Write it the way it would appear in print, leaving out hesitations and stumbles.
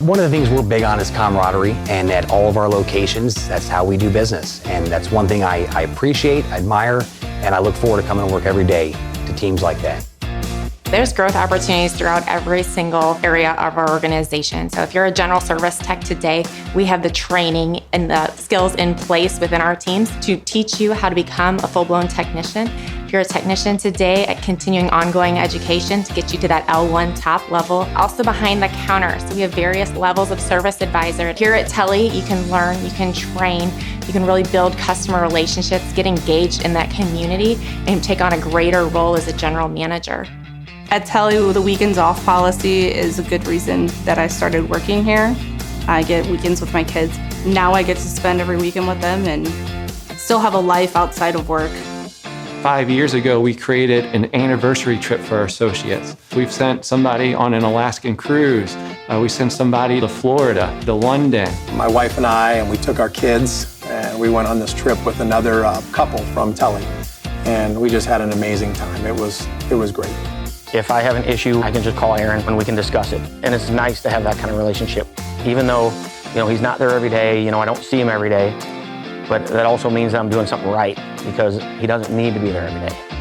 One of the things we're big on is camaraderie, and at all of our locations, that's how we do business. And that's one thing I appreciate, admire, and I look forward to coming to work every day to teams like that. There's growth opportunities throughout every single area of our organization. So if you're a general service tech today, we have the training and the skills in place within our teams to teach you how to become a full-blown technician. If you're a technician today, at continuing ongoing education to get you to that L1 top level. Also behind the counter, so we have various levels of service advisor. Here at Telle, you can learn, you can train, you can really build customer relationships, get engaged in that community, and take on a greater role as a general manager. At Telle, the weekends off policy is a good reason that I started working here. I get weekends with my kids. Now I get to spend every weekend with them and still have a life outside of work. 5 years ago, we created an anniversary trip for our associates. We've sent somebody on an Alaskan cruise. We sent somebody to Florida, to London. My wife and I, and we took our kids, and we went on this trip with another couple from Telle. And we just had an amazing time. It was great. If I have an issue, I can just call Aaron and we can discuss it. And it's nice to have that kind of relationship. Even though, he's not there every day, I don't see him every day, but that also means that I'm doing something right because he doesn't need to be there every day.